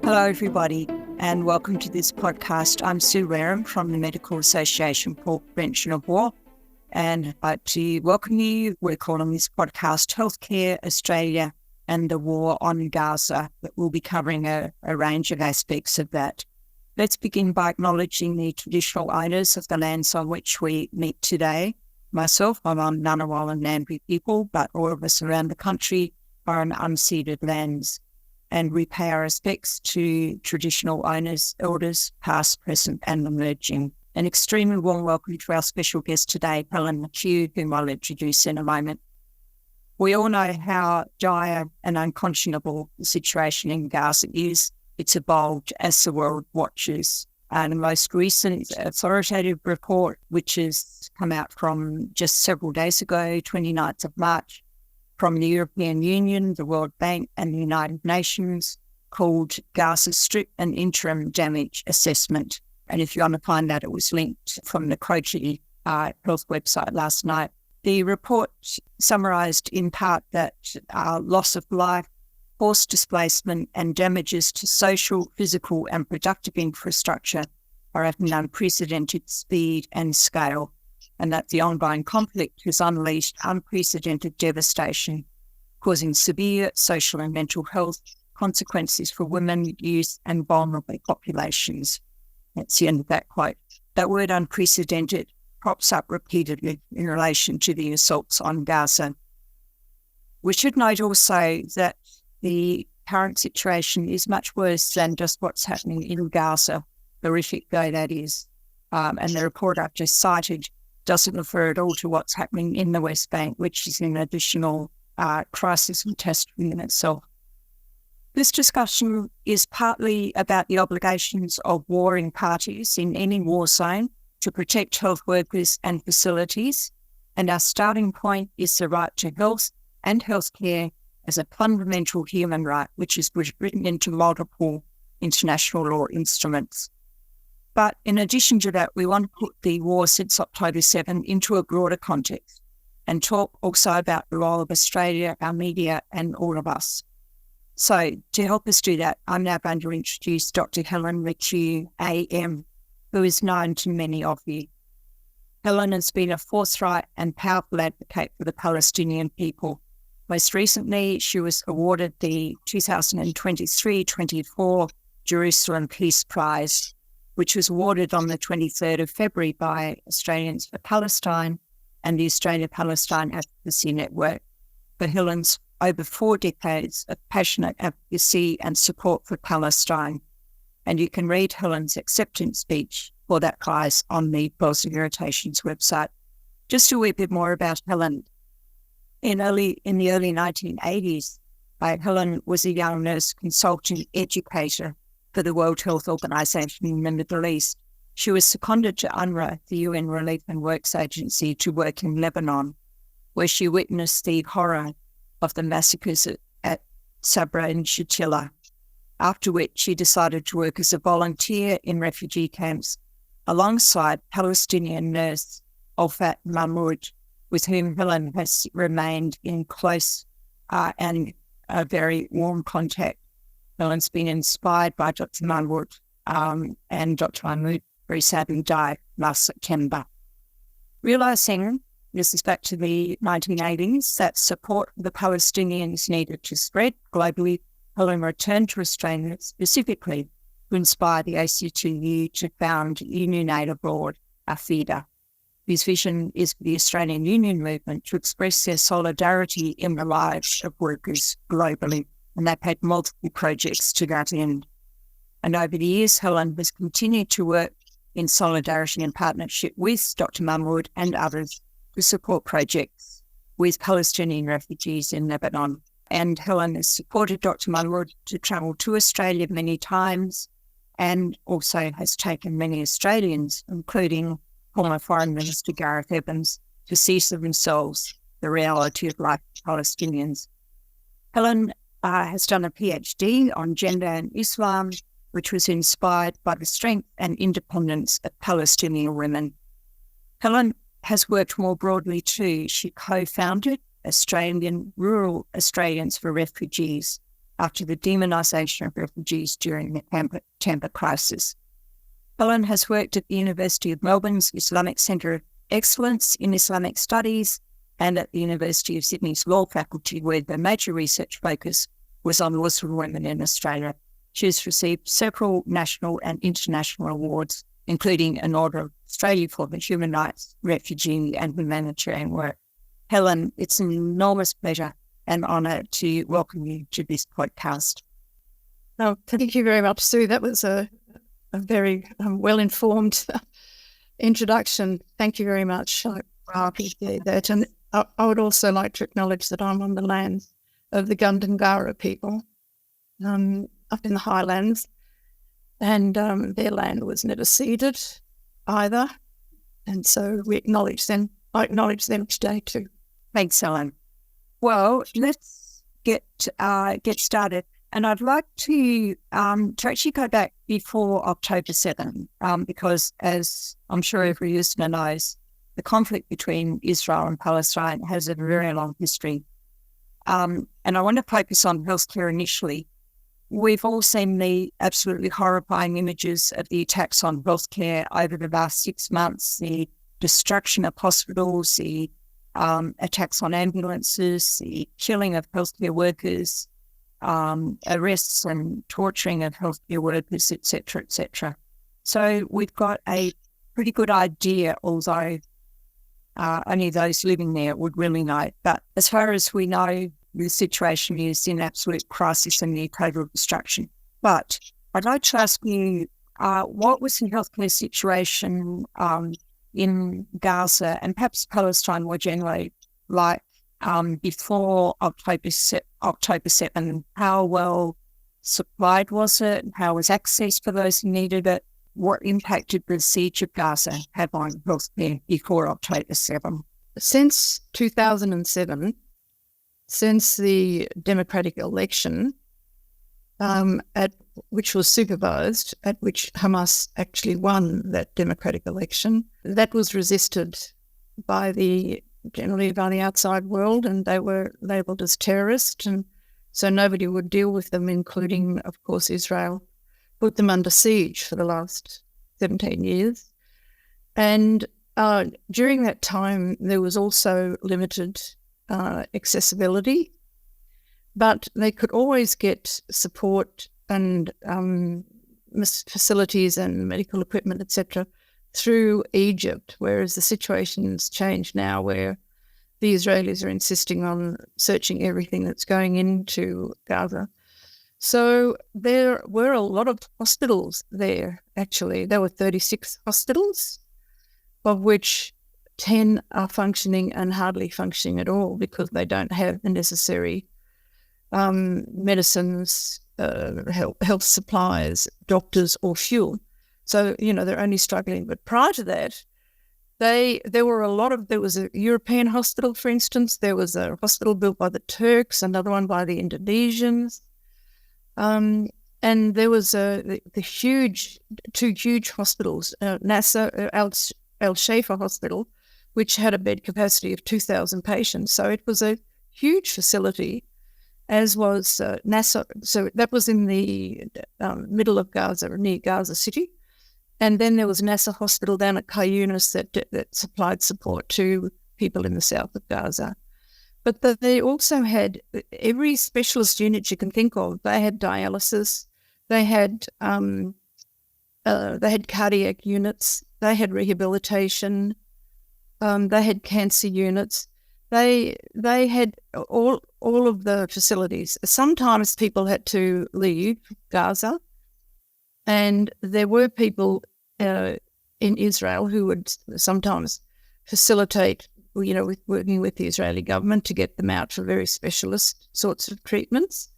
Hello, everybody, and welcome to this podcast. I'm Sue Wareham from the Medical Association for Prevention of War, and I'd like to welcome you. We're calling this podcast Healthcare Australia and the War on Gaza, but we'll be covering a range of aspects of that. Let's begin by acknowledging the traditional owners of the lands on which we meet today. Myself, I'm on Ngunnawal and Ngambri people, but all of us around the country are on unceded lands. And we pay our respects to traditional owners, elders, past, present, and emerging. An extremely warm welcome to our special guest today, Helen McCue, whom I'll introduce in a moment. We all know how dire and unconscionable the situation in Gaza is. It's evolved as the world watches. And the most recent authoritative report, which has come out from just several days ago, 29th of March, from the European Union, the World Bank and the United Nations, called Gaza Strip and Interim Damage Assessment. And if you want to find that, it was linked from the Croce Health website last night. The report summarised in part that loss of life, forced displacement and damages to social, physical and productive infrastructure are at an unprecedented speed and scale, and that the ongoing conflict has unleashed unprecedented devastation, causing severe social and mental health consequences for women, youth, and vulnerable populations. That's the end of that quote. That word unprecedented crops up repeatedly in relation to the assaults on Gaza. We should note also that the current situation is much worse than just what's happening in Gaza, horrific though that is. And the report I've just cited doesn't refer at all to what's happening in the West Bank, which is an additional crisis and catastrophe in itself. This discussion is partly about the obligations of warring parties in any war zone to protect health workers and facilities, and our starting point is the right to health and healthcare as a fundamental human right, which is written into multiple international law instruments. But in addition to that, we want to put the war since October 7 into a broader context and talk also about the role of Australia, our media, and all of us. So to help us do that, I'm now going to introduce Dr. Helen McCue AM, who is known to many of you. Helen has been a forthright and powerful advocate for the Palestinian people. Most recently, she was awarded the 2023-24 Jerusalem Peace Prize, which was awarded on the 23rd of February by Australians for Palestine and the Australia-Palestine Advocacy Network for Helen's over 4 decades of passionate advocacy and support for Palestine. And you can read Helen's acceptance speech for that prize on the Pulse and Irritations website. Just a wee bit more about Helen. In the early 1980s, Helen was a young nurse consultant educator for the World Health Organization in the Middle East. She was seconded to UNRWA, the UN Relief and Works Agency, to work in Lebanon, where she witnessed the horror of the massacres at Sabra and Shatila, after which she decided to work as a volunteer in refugee camps alongside Palestinian nurse Olfat Mahmoud, with whom Helen has remained in close and very warm contact. Helen's been inspired by Dr. Mahmoud, and Dr. Mahmoud very sadly died last September. Realising, this is back to the 1980s, that support for the Palestinians needed to spread globally, Helen returned to Australia specifically to inspire the ACTU to found Union Aid Abroad, APHEDA. Whose vision is for the Australian Union movement to express their solidarity in the lives of workers globally. And they've had multiple projects to that end. And over the years, Helen has continued to work in solidarity and partnership with Dr. Mahmoud and others to support projects with Palestinian refugees in Lebanon. And Helen has supported Dr. Mahmoud to travel to Australia many times and also has taken many Australians, including former Foreign Minister Gareth Evans, to see for themselves the reality of life for Palestinians. Helen has done a PhD on gender and Islam, which was inspired by the strength and independence of Palestinian women. Helen has worked more broadly too. She co-founded Rural Australians for Refugees, after the demonisation of refugees during the Tampa crisis. Helen has worked at the University of Melbourne's Islamic Centre of Excellence in Islamic Studies and at the University of Sydney's Law Faculty, where the major research focus was on Muslim women in Australia. She has received several national and international awards, including an Order of Australia for the Human Rights, Refugee and Humanitarian work. Helen, it's an enormous pleasure and honour to welcome you to this podcast. Oh, thank you very much, Sue. That was a very well-informed introduction. Thank you very much. I appreciate that. And I would also like to acknowledge that I'm on the lands of the Gundungara people up in the highlands, and their land was never ceded either. And so we acknowledge them. I acknowledge them today too. Thanks, Helen. Well, let's get started. And I'd like to actually go back before October 7, because as I'm sure every listener knows, the conflict between Israel and Palestine has a very long history. And I want to focus on healthcare initially. We've all seen the absolutely horrifying images of the attacks on healthcare over the last 6 months, the destruction of hospitals, the attacks on ambulances, the killing of healthcare workers, arrests and torturing of healthcare workers, etc., etc. So we've got a pretty good idea, although only those living there would really know. But as far as we know, the situation is in absolute crisis and near total destruction. But I'd like to ask you, what was the healthcare situation in Gaza and perhaps Palestine more generally like before October 7? How well supplied was it? How was access for those who needed it? What impact did the siege of Gaza have on healthcare before October 7? Since 2007, since the democratic election, which was supervised, at which Hamas actually won that democratic election, that was resisted generally by the outside world, and they were labelled as terrorists, and so nobody would deal with them, including, of course, Israel. Put them under siege for the last 17 years. And during that time, there was also limited accessibility, but they could always get support and facilities and medical equipment, etc., through Egypt, whereas the situation's changed now where the Israelis are insisting on searching everything that's going into Gaza. So there were a lot of hospitals there, actually. There were 36 hospitals, of which 10 are functioning and hardly functioning at all because they don't have the necessary medicines, health supplies, doctors or fuel. So, they're only struggling. But prior to that, there was a European hospital, for instance. There was a hospital built by the Turks, another one by the Indonesians. And there was two huge hospitals, Nasser, Al Shifa Hospital, which had a bed capacity of 2,000 patients. So it was a huge facility, as was Nasser. So that was in the middle of Gaza, near Gaza City. And then there was Nasser Hospital down at Khan Yunis that supplied support to people in the south of Gaza. But they also had every specialist unit you can think of. They had dialysis, they had cardiac units, they had rehabilitation, they had cancer units. They had all of the facilities. Sometimes people had to leave Gaza, and there were people in Israel who would sometimes facilitate, with working with the Israeli government to get them out for very specialist sorts of treatments.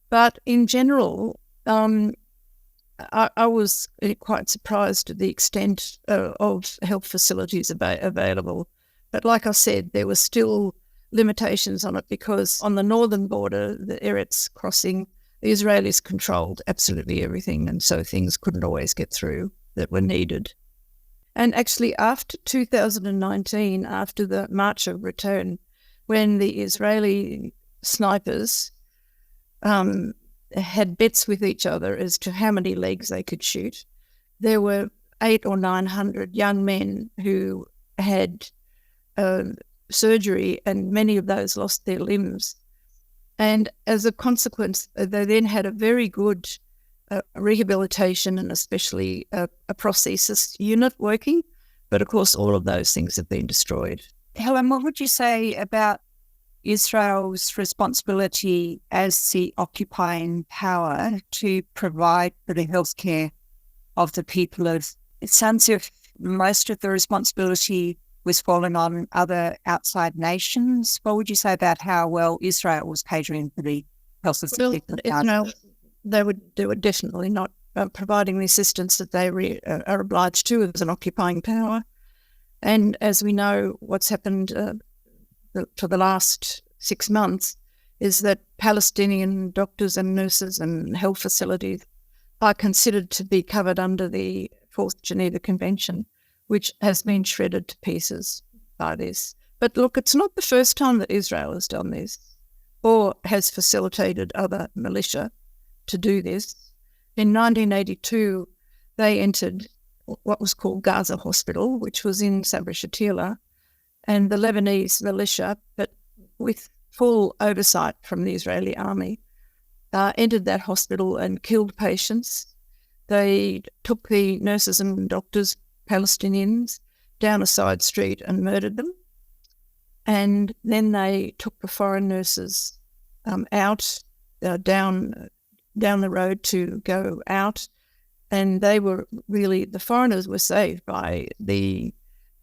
But in general, I was quite surprised at the extent of health facilities available. But like I said, there were still limitations on it because on the northern border, the Eretz crossing, the Israelis controlled absolutely everything, and so things couldn't always get through that were needed. And actually after 2019, after the March of Return, when the Israeli snipers had bets with each other as to how many legs they could shoot. There were 800 or 900 young men who had surgery, and many of those lost their limbs. And as a consequence, they then had a very good rehabilitation and especially a prosthesis unit working. But of course, all of those things have been destroyed. Helen, what would you say about Israel's responsibility as the occupying power to provide for the healthcare of the people of? It sounds as if most of the responsibility was falling on other outside nations. What would you say about how well Israel was catering for the health of the people? No, they were definitely not providing the assistance that they are obliged to as an occupying power. And as we know, what's happened for the last 6 months is that Palestinian doctors and nurses and health facilities are considered to be covered under the Fourth Geneva Convention, which has been shredded to pieces by this. But look, it's not the first time that Israel has done this or has facilitated other militia to do this. In 1982, they entered what was called Gaza Hospital, which was in Sabra Shatila, and the Lebanese militia, but with full oversight from the Israeli army, entered that hospital and killed patients. They took the nurses and doctors, Palestinians, down a side street and murdered them. And then they took the foreign nurses out, down the road to go out. And they were really, the foreigners were saved by the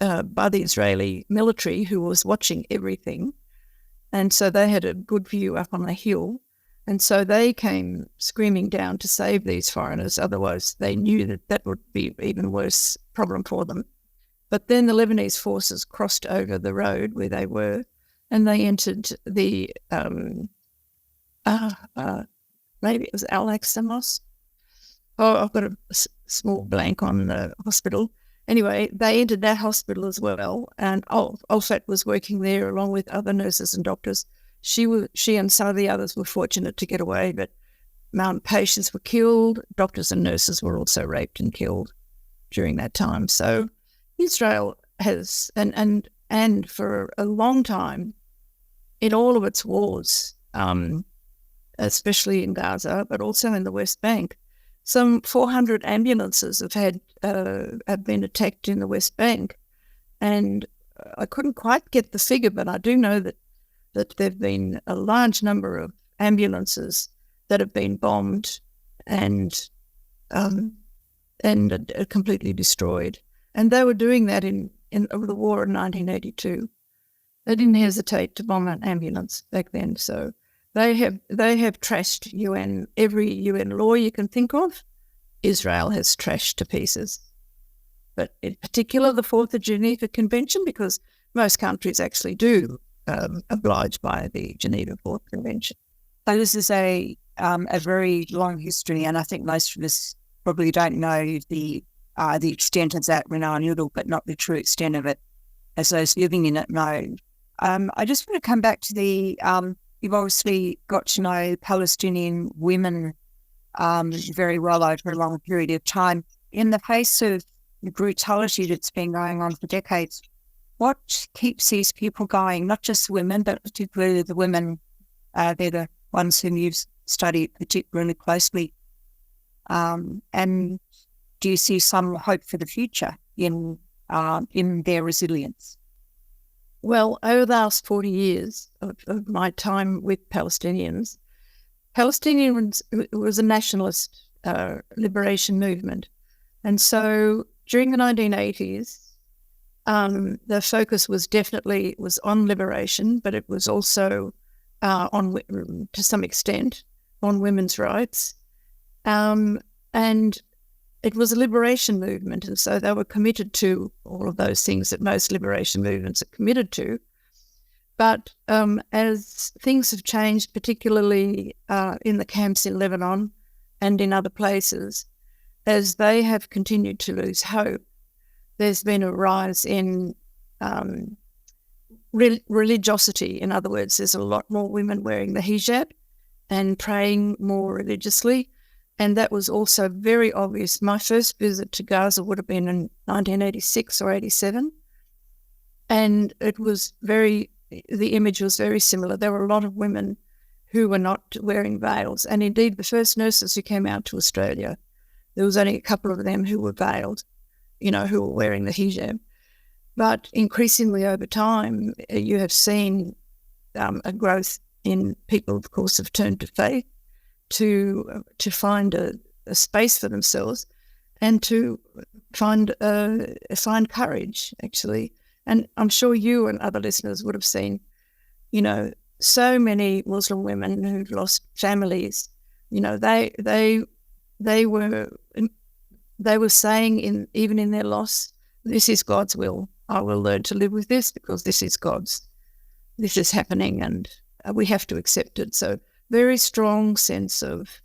Israeli military, who was watching everything. And so they had a good view up on the hill. And so they came screaming down to save these foreigners. Otherwise, they knew that would be an even worse problem for them. But then the Lebanese forces crossed over the road where they were, and they entered the, maybe it was Al-Aqsa Mosque. Oh, I've got a small blank on the hospital. Anyway, they entered that hospital as well, and Olfat was working there along with other nurses and doctors. She and some of the others were fortunate to get away, but patients were killed. Doctors and nurses were also raped and killed during that time. So Israel has, and for a long time, in all of its wars, especially in Gaza, but also in the West Bank, some 400 ambulances have been attacked in the West Bank, and I couldn't quite get the figure, but I do know that there've been a large number of ambulances that have been bombed and completely destroyed. And they were doing that in over the war in 1982. They didn't hesitate to bomb an ambulance back then. So they have trashed every UN law you can think of. Israel has trashed to pieces. But in particular, the Fourth Geneva Convention, because most countries actually do oblige by the Geneva Fourth Convention. So this is a very long history, and I think most of us probably don't know the extent of that. We know a little, but not the true extent of it, as those living in it know. I just want to come back to the. You've obviously got to know Palestinian women very well over a long period of time. In the face of the brutality that's been going on for decades, what keeps these people going? Not just women, but particularly the women. They're the ones whom you've studied particularly closely. And do you see some hope for the future in their resilience? Well, over the last 40 years of my time with Palestinians was a nationalist liberation movement. And so during the 1980s, the focus was definitely on liberation, but it was also to some extent on women's rights. And it was a liberation movement, and so they were committed to all of those things that most liberation movements are committed to. But as things have changed, particularly in the camps in Lebanon and in other places, as they have continued to lose hope, there's been a rise in religiosity. In other words, there's a lot more women wearing the hijab, and praying more religiously. And that was also very obvious. My first visit to Gaza would have been in 1986 or 87. And the image was very similar. There were a lot of women who were not wearing veils. And indeed, the first nurses who came out to Australia, there was only a couple of them who were veiled, who were wearing the hijab. But increasingly over time, you have seen a growth in people, of course, have turned to faith to find a space for themselves and to find courage, actually. And I'm sure you and other listeners would have seen, so many Muslim women who've lost families. They were saying even in their loss, this is God's will. I will learn to live with this because this is happening and we have to accept it. So very strong sense of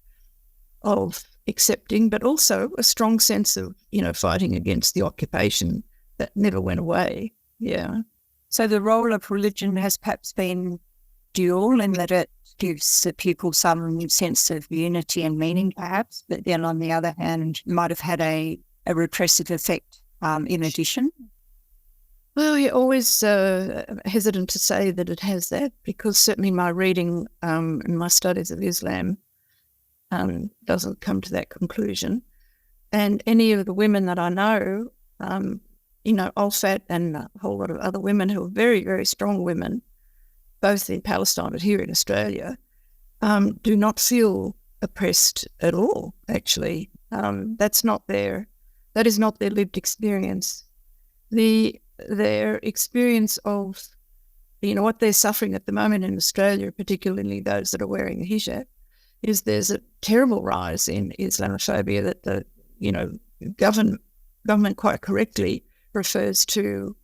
accepting, but also a strong sense of, fighting against the occupation that never went away. Yeah. So the role of religion has perhaps been dual in that it gives the people some sense of unity and meaning, perhaps, but then on the other hand, might have had a repressive effect in addition. Well, you're always hesitant to say that it has that, because certainly my reading and my studies of Islam doesn't come to that conclusion. And any of the women that I know, Olfat and a whole lot of other women who are very, very strong women, both in Palestine but here in Australia, do not feel oppressed at all, actually. That is not their lived experience. Their experience of, what they're suffering at the moment in Australia, particularly those that are wearing the hijab, is there's a terrible rise in Islamophobia that the, government quite correctly refers to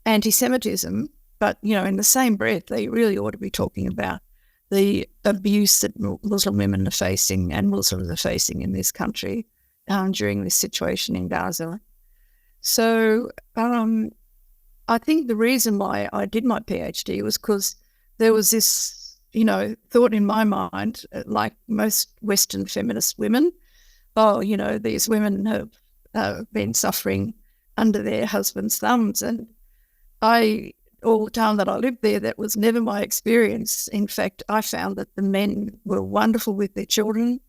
anti-Semitism, but, in the same breath, they really ought to be talking about the abuse that Muslim women are facing and Muslims are facing in this country during this situation in Gaza. So I think the reason why I did my PhD was because there was this, thought in my mind, like most Western feminist women, these women have been suffering under their husbands' thumbs. And all the time that I lived there, that was never my experience. In fact, I found that the men were wonderful with their children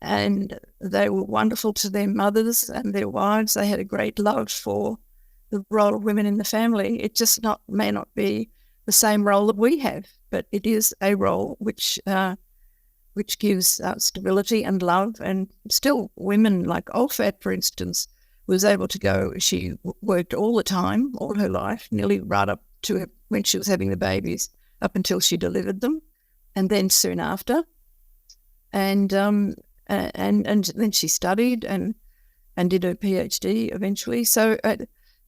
and they were wonderful to their mothers and their wives. They had a great love for the role of women in the family. It just may not be the same role that we have, but it is a role which gives stability and love. And still, women like Olfat, for instance, was able to go. She worked all the time, all her life, nearly right up to when she was having the babies, up until she delivered them, and then soon after. And then she studied and did her PhD eventually. So.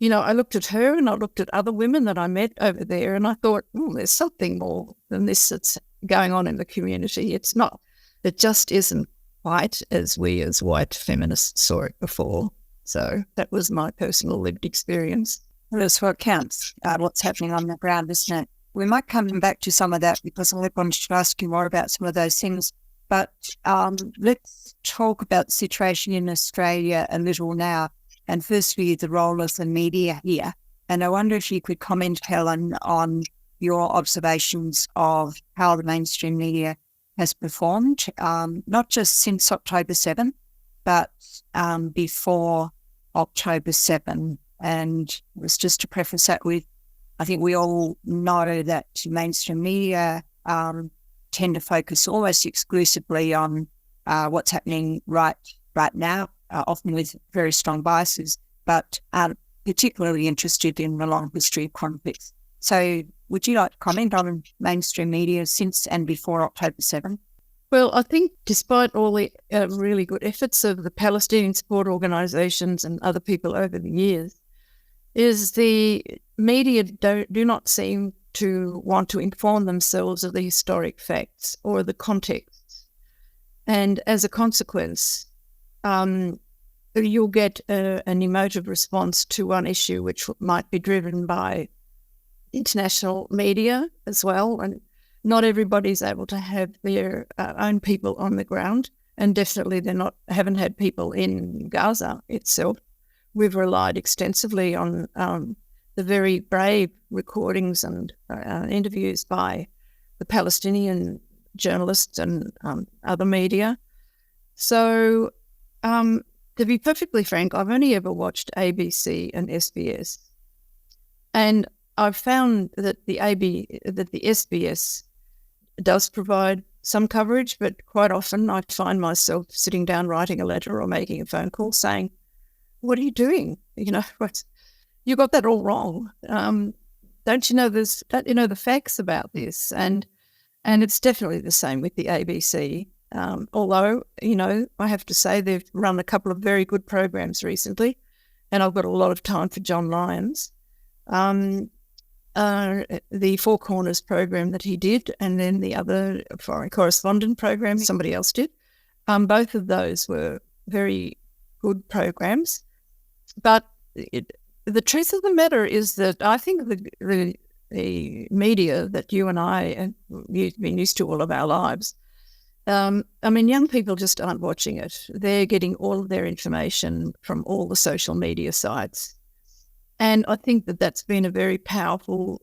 I looked at her and I looked at other women that I met over there and I thought, there's something more than this that's going on in the community. It just isn't quite as we as white feminists saw it before. So that was my personal lived experience. Well, that's what counts, what's happening on the ground, isn't it? We might come back to some of that because I wanted to ask you more about some of those things. But let's talk about the situation in Australia a little now. And firstly, the role of the media here. And I wonder if you could comment, Helen, on your observations of how the mainstream media has performed, not just since October 7, but before October 7. And it was just to preface that with, I think we all know that mainstream media tend to focus almost exclusively on what's happening right now, often with very strong biases, but particularly interested in the long history of conflicts. So would you like to comment on mainstream media since and before October 7? Well, I think despite all the really good efforts of the Palestinian support organisations and other people over the years, is the media do not seem to want to inform themselves of the historic facts or the context. And as a consequence, you'll get an emotive response to one issue which might be driven by international media as well. And not everybody's able to have their own people on the ground, and definitely haven't had people in Gaza itself. We've relied extensively on the very brave recordings and interviews by the Palestinian journalists and other media. So, to be perfectly frank, I've only ever watched ABC and SBS, and I've found that the SBS does provide some coverage, but quite often I find myself sitting down writing a letter or making a phone call saying, "What are you doing? You got that all wrong. Don't you know the facts about this?" And it's definitely the same with the ABC. Although, I have to say they've run a couple of very good programs recently, and I've got a lot of time for John Lyons. The Four Corners program that he did, and then the other foreign correspondent program somebody else did. Both of those were very good programs. But the truth of the matter is that I think the media that you and I have been used to all of our lives, young people just aren't watching it. They're getting all of their information from all the social media sites. And I think that that's been a very powerful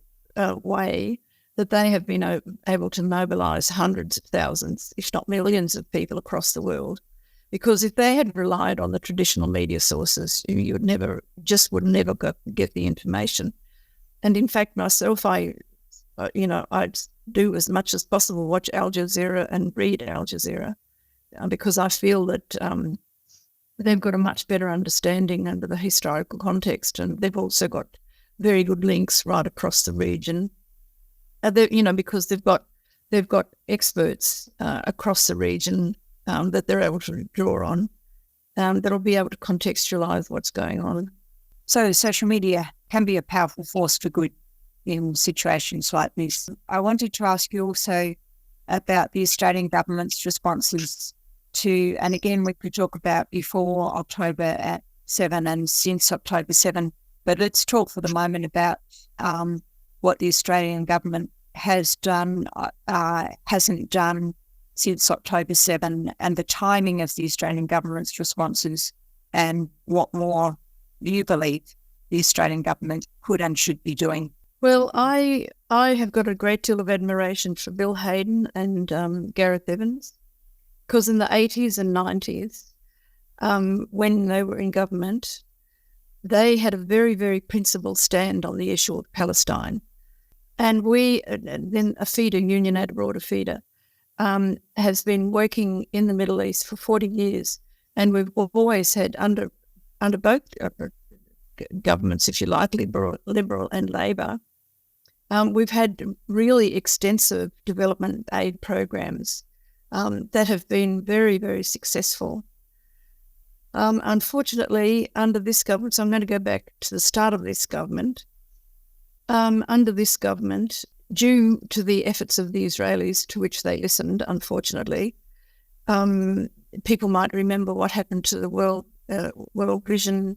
way that they have been able to mobilise hundreds of thousands, if not millions of people across the world. Because if they had relied on the traditional media sources, you would never get the information. And in fact, myself, I'd do as much as possible watch Al Jazeera and read Al Jazeera because I feel that they've got a much better understanding under the historical context, and they've also got very good links right across the region. Because they've got experts across the region that they're able to draw on that'll be able to contextualise what's going on. So social media can be a powerful force for good in situations like this. I wanted to ask you also about the Australian government's responses to, and again, we could talk about before October 7 and since October 7, but let's talk for the moment about what the Australian government has done, hasn't done since October 7, and the timing of the Australian government's responses, and what more you believe the Australian government could and should be doing. Well, I have got a great deal of admiration for Bill Hayden and Gareth Evans, because in the 80s and 90s, when they were in government, they had a very, very principled stand on the issue of Palestine. And then APHEDA, Union Aid Abroad APHEDA, has been working in the Middle East for 40 years. And we've always had, under both governments, if you like, Liberal and Labor, we've had really extensive development aid programs that have been very, very successful. Unfortunately, under this government, so I'm going to go back to the start of this government, under this government, due to the efforts of the Israelis to which they listened, unfortunately, people might remember what happened to the World Vision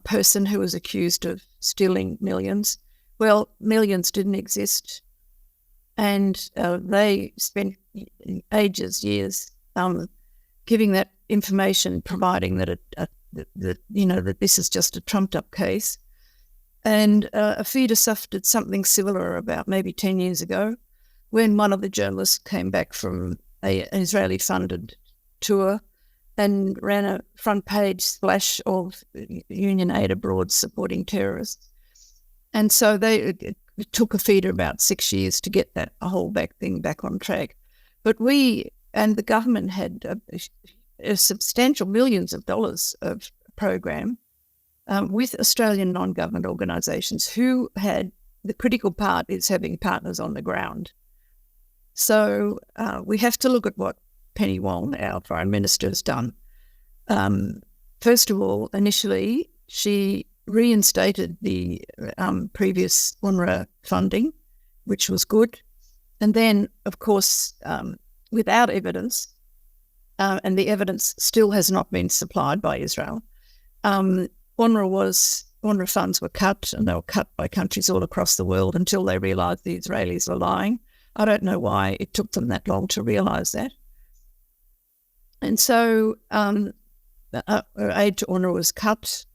person who was accused of stealing millions. Well, millions didn't exist, and they spent years giving that information, providing that that this is just a trumped-up case. And APHEDA suffered something similar about maybe 10 years ago, when one of the journalists came back from an Israeli-funded tour and ran a front-page splash of Union Aid Abroad supporting terrorists. And so it took APHEDA about 6 years to get that whole thing back on track. But we and the government had a substantial millions of dollars of program with Australian non-government organisations who had, the critical part is having partners on the ground. So we have to look at what Penny Wong, our Foreign Minister, has done. First of all, initially, she reinstated the previous UNRWA funding, which was good. And then, of course, without evidence, and the evidence still has not been supplied by Israel, UNRWA funds were cut, and they were cut by countries all across the world until they realised the Israelis were lying. I don't know why it took them that long to realise that. And so aid to UNRWA was cut,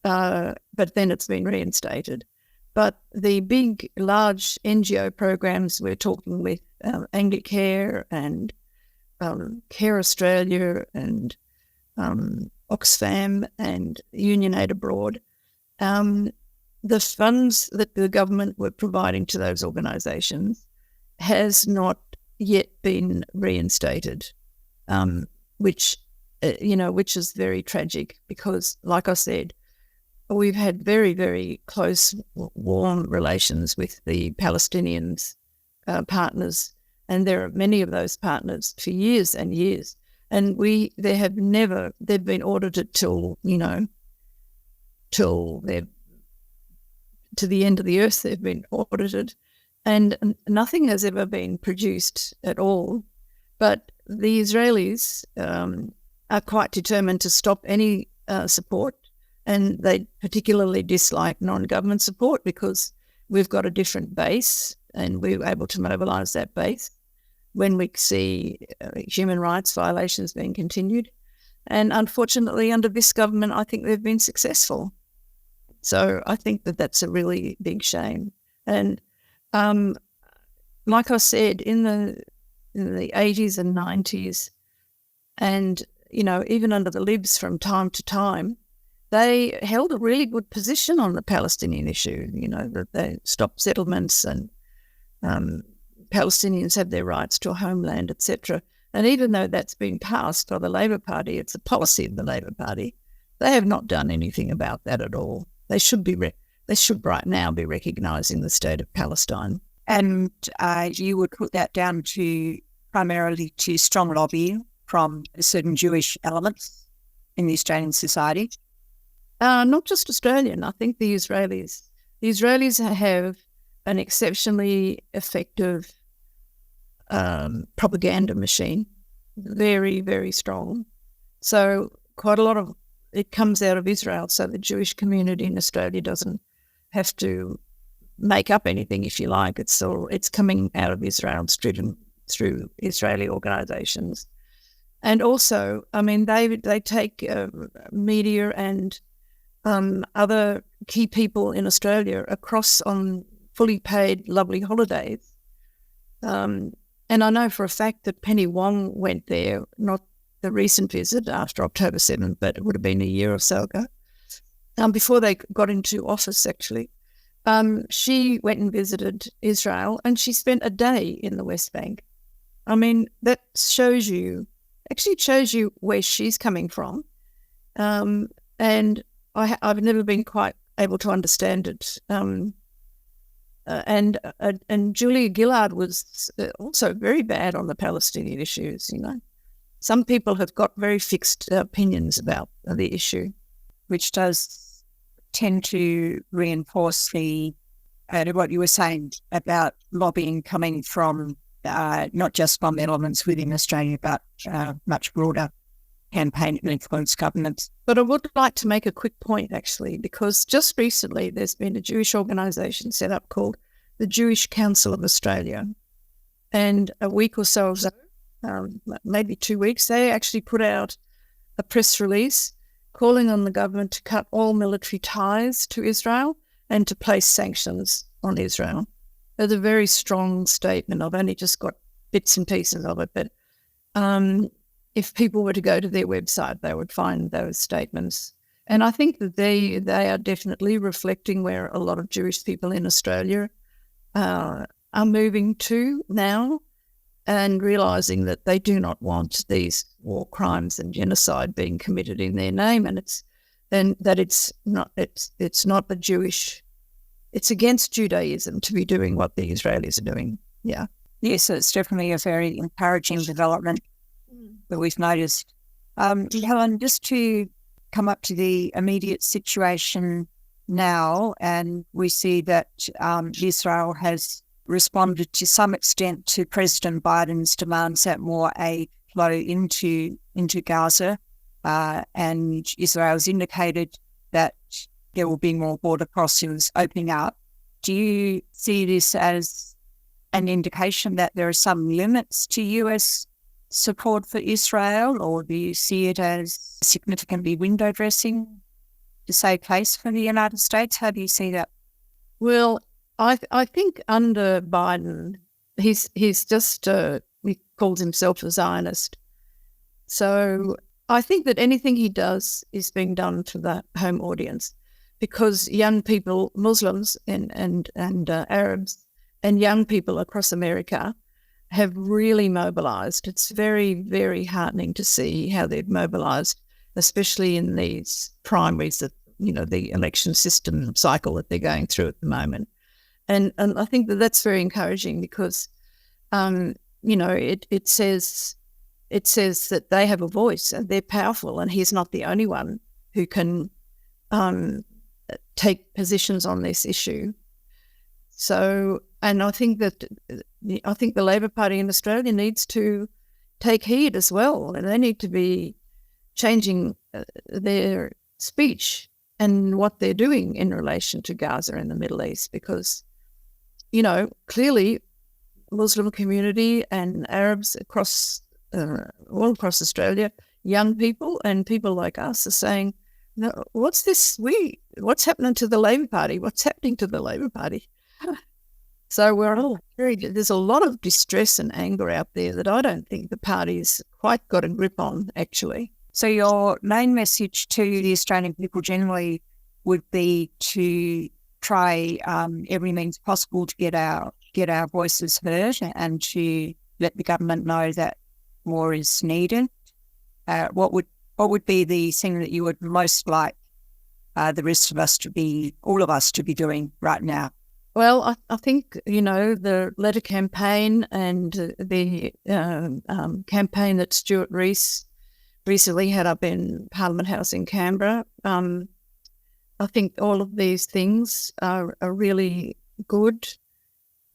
but then it's been reinstated. But the big, large NGO programs, we're talking with Anglicare and Care Australia and Oxfam and Union Aid Abroad, the funds that the government were providing to those organisations has not yet been reinstated, which is very tragic because, like I said, we've had very, very close, warm relations with the Palestinians partners, and there are many of those partners for years and years. And they've been audited till they're to the end of the earth. They've been audited, and nothing has ever been produced at all. But the Israelis are quite determined to stop any support, and they particularly dislike non-government support because we've got a different base, and we're able to mobilise that base when we see human rights violations being continued. And unfortunately, under this government, I think they've been successful. So I think that that's a really big shame. And like I said, in the 80s and 90s, and, even under the Libs from time to time, they held a really good position on the Palestinian issue, that they stopped settlements and Palestinians have their rights to a homeland, etc. And even though that's been passed by the Labor Party, it's a policy of the Labor Party, they have not done anything about that at all. They should right now be recognising the state of Palestine. And you would put that down primarily to strong lobbying from certain Jewish elements in the Australian society? Not just Australian. I think the Israelis have an exceptionally effective propaganda machine, very, very strong. So quite a lot of it comes out of Israel, so the Jewish community in Australia doesn't have to make up anything, if you like. It's coming out of Israel. It's driven through Israeli organisations. And also, they take media and other key people in Australia across on fully paid, lovely holidays. And I know for a fact that Penny Wong went there, not the recent visit after October 7th, but it would have been a year or so ago, before they got into office, actually. She went and visited Israel, and she spent a day in the West Bank. That shows you where she's coming from. And I've never been quite able to understand it. And Julia Gillard was also very bad on the Palestinian issues, Some people have got very fixed opinions about the issue, which does tend to reinforce what you were saying about lobbying coming from not just from elements within Australia, but much broader campaign to influence governments. But I would like to make a quick point, actually, because just recently there's been a Jewish organisation set up called the Jewish Council of Australia. And a week or so ago, maybe 2 weeks, they actually put out a press release calling on the government to cut all military ties to Israel and to place sanctions on Israel. It's a very strong statement. I've only just got bits and pieces of it, but if people were to go to their website, they would find those statements. And I think that they are definitely reflecting where a lot of Jewish people in Australia are moving to now, and realising that they do not want these war crimes and genocide being committed in their name, and it's not the Jewish. It's against Judaism to be doing what the Israelis are doing. Yeah. Yes, it's definitely a very encouraging development that we've noticed. Helen, just to come up to the immediate situation now, and we see that Israel has responded to some extent to President Biden's demands that more aid flow into Gaza, and Israel's indicated that there will be more border crossings opening up. Do you see this as an indication that there are some limits to US support for Israel, or do you see it as significantly window dressing to save face for the United States? How do you see that? Well, I think under Biden, he's just he calls himself a Zionist. So I think that anything he does is being done for the home audience, because young people, Muslims and Arabs, and young people across America have really mobilised. It's very, very heartening to see how they've mobilised, especially in these primaries, that the election system cycle that they're going through at the moment. And I think that that's very encouraging, because it says that they have a voice and they're powerful, and he's not the only one who can take positions on this issue. So, and I think the Labor Party in Australia needs to take heed as well, and they need to be changing their speech and what they're doing in relation to Gaza and the Middle East, because, clearly Muslim community and Arabs all across Australia, young people and people like us are saying, no, what's this? What's happening to the Labor Party? What's happening to the Labor Party? So there's a lot of distress and anger out there that I don't think the party's quite got a grip on, actually. So your main message to the Australian people generally would be to try every means possible to get our voices heard, and to let the government know that more is needed. What would be the thing that you would most like the rest of us all of us to be doing right now? Well, I think, the letter campaign and the campaign that Stuart Rees recently had up in Parliament House in Canberra, I think all of these things are really good.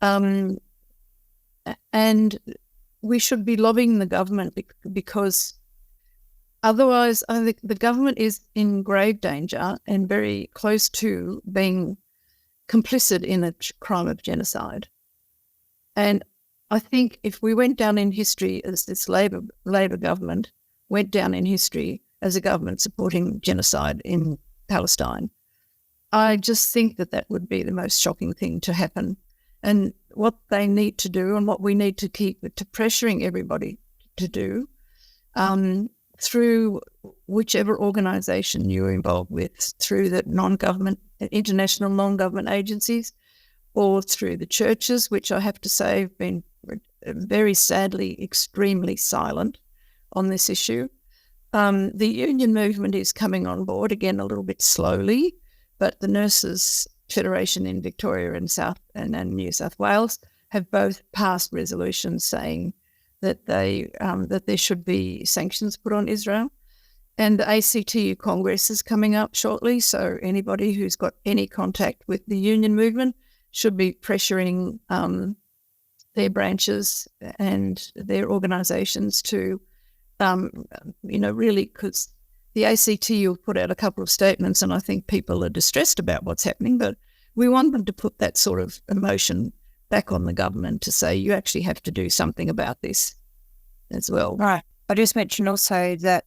And we should be lobbying the government, because otherwise I think the government is in grave danger and very close to being complicit in a crime of genocide. And I think if we went down in history as this Labor government went down in history as a government supporting genocide in Palestine, I just think that would be the most shocking thing to happen. And what they need to do, and what we need to keep to pressuring everybody to do, through whichever organisation you're involved with, through the international non-government agencies, or through the churches, which I have to say have been very sadly extremely silent on this issue. The union movement is coming on board again a little bit slowly, but the Nurses Federation in Victoria and New South Wales have both passed resolutions saying that that there should be sanctions put on Israel. And the ACTU Congress is coming up shortly, so anybody who's got any contact with the union movement should be pressuring their branches and their organisations to, really, because the ACTU put out a couple of statements, and I think people are distressed about what's happening, but we want them to put that sort of emotion back on the government to say, you actually have to do something about this as well. Right. I just mentioned also that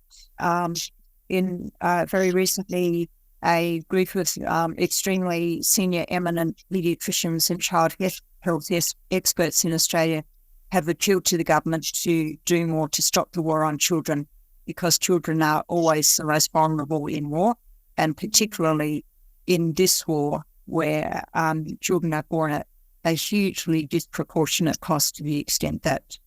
very recently, a group of extremely senior eminent paediatricians and child health experts in Australia have appealed to the government to do more to stop the war on children, because children are always the most vulnerable in war, and particularly in this war where children are born at a hugely disproportionate cost, to the extent that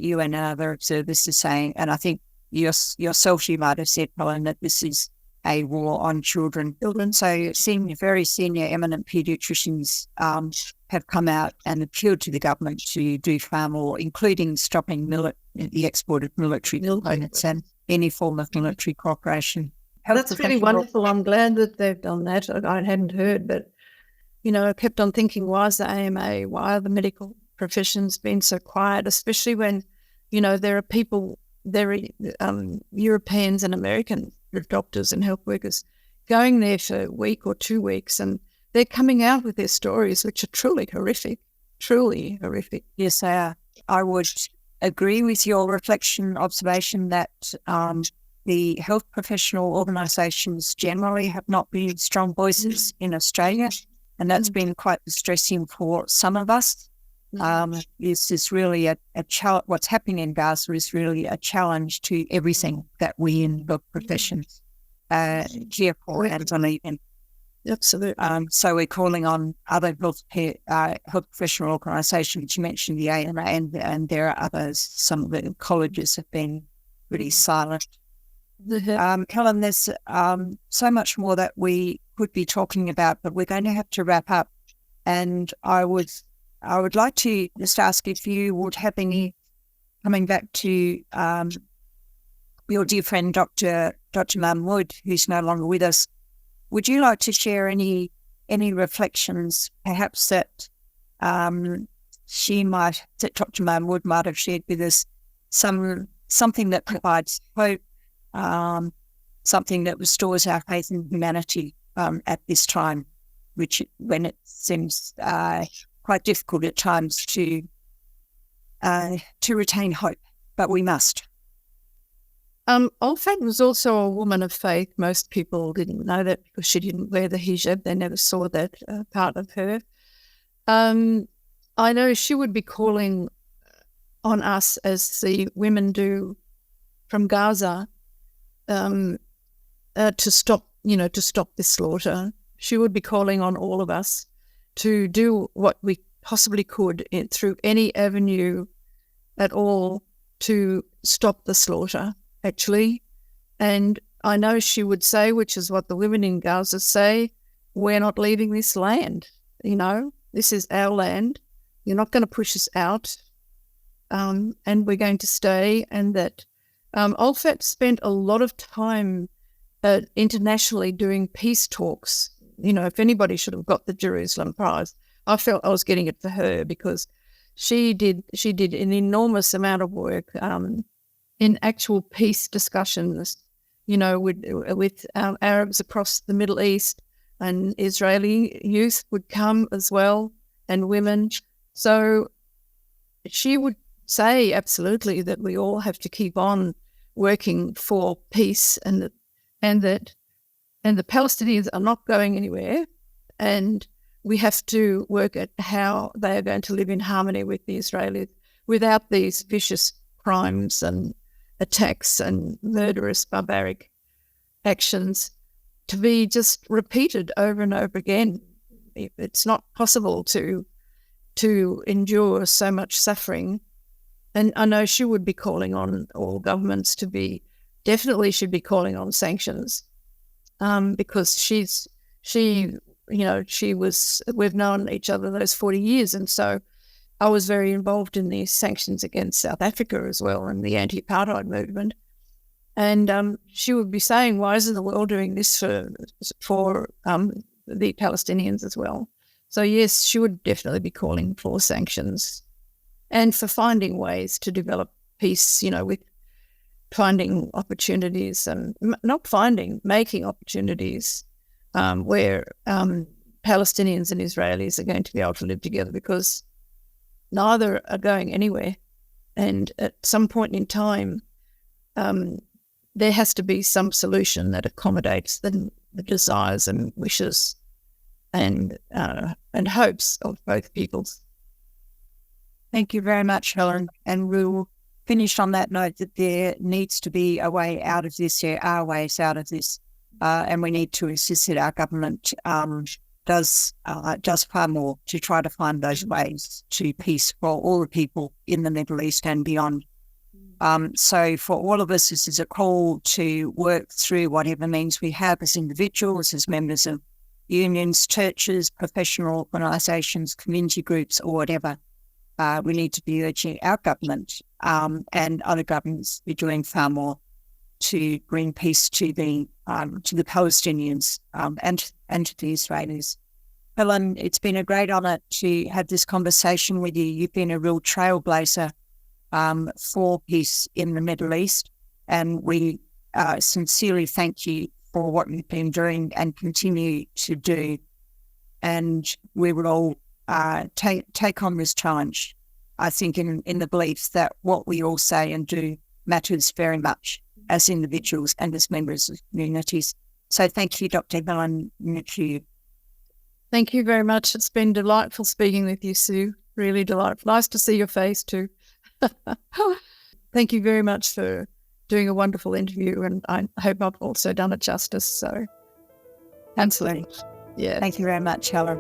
you and other observers are saying. And I think yourself, you might have said, Helen, that this is a war on children. So very senior eminent paediatricians have come out and appealed to the government to do far more, including stopping the export of military components and any form of military cooperation. That's really wonderful. I'm glad that they've done that. I hadn't heard, but, I kept on thinking, why is the AMA, why are the medical professions been so quiet, especially when, there are people, Europeans and American doctors and health workers going there for a week or 2 weeks, and they're coming out with their stories, which are truly horrific. truly horrific. Yes, I would agree with your reflection observation that the health professional organisations generally have not been strong voices in Australia, and that's been quite distressing for some of us. This is really a challenge. What's happening in Gaza is really a challenge to everything that we in health professions care for and believe in. Absolutely. So we're calling on other health professional organisations. You mentioned the AMA, and there are others. Some of the colleges have been pretty silent. Helen, there's so much more that we could be talking about, but we're going to have to wrap up. And I would like to just ask if you would have any, coming back to your dear friend, Dr. Mahmood, who's no longer with us. Would you like to share any reflections, perhaps that Dr. Mahmood might have shared with us, something that provides hope, something that restores our faith in humanity at this time, when it seems quite difficult at times to retain hope, but we must. Olfat was also a woman of faith. Most people didn't know that because she didn't wear the hijab. They never saw that part of her. I know she would be calling on us, as the women do from Gaza, to stop this slaughter. She would be calling on all of us to do what we possibly could through any avenue at all to stop the slaughter, actually. And I know she would say, which is what the women in Gaza say, we're not leaving this land. This is our land. You're not going to push us out. And we're going to stay. And that Olfat spent a lot of time internationally doing peace talks. If anybody should have got the Jerusalem Prize, I felt I was getting it for her, because she did an enormous amount of work in actual peace discussions, with Arabs across the Middle East, and Israeli youth would come as well, and women. So she would say absolutely that we all have to keep on working for peace, and the Palestinians are not going anywhere, and we have to work at how they are going to live in harmony with the Israelis without these vicious crimes and attacks and murderous, barbaric actions to be just repeated over and over again. It's not possible to endure so much suffering. And I know she would be calling on all governments should be calling on sanctions, because we've known each other those 40 years. And so I was very involved in the sanctions against South Africa as well, and the anti-apartheid movement. And she would be saying, why isn't the world doing this for the Palestinians as well? So yes, she would definitely be calling for sanctions and for finding ways to develop peace, with finding opportunities and making opportunities where Palestinians and Israelis are going to be able to live together, because neither are going anywhere. And at some point in time, there has to be some solution that accommodates the desires and wishes and hopes of both peoples. Thank you very much, Helen. And we'll finish on that note that there needs to be a way out of this. There are ways out of this, and we need to insist that our government does far more to try to find those ways to peace for all the people in the Middle East and beyond. So for all of us, this is a call to work through whatever means we have as individuals, as members of unions, churches, professional organisations, community groups, or whatever. We need to be urging our government and other governments to be doing far more to bring peace to the Palestinians and to the Israelis. Helen, it's been a great honour to have this conversation with you. You've been a real trailblazer for peace in the Middle East, and we sincerely thank you for what you've been doing and continue to do. And we will all take on this challenge. I think in the belief that what we all say and do matters very much as individuals and as members of communities. So thank you, Dr. Helen McCue. Thank you very much. It's been delightful speaking with you, Sue. Really delightful. Nice to see your face too. Thank you very much for doing a wonderful interview, and I hope I've also done it justice. So, Absolutely. Yeah. Thank you very much, Helen.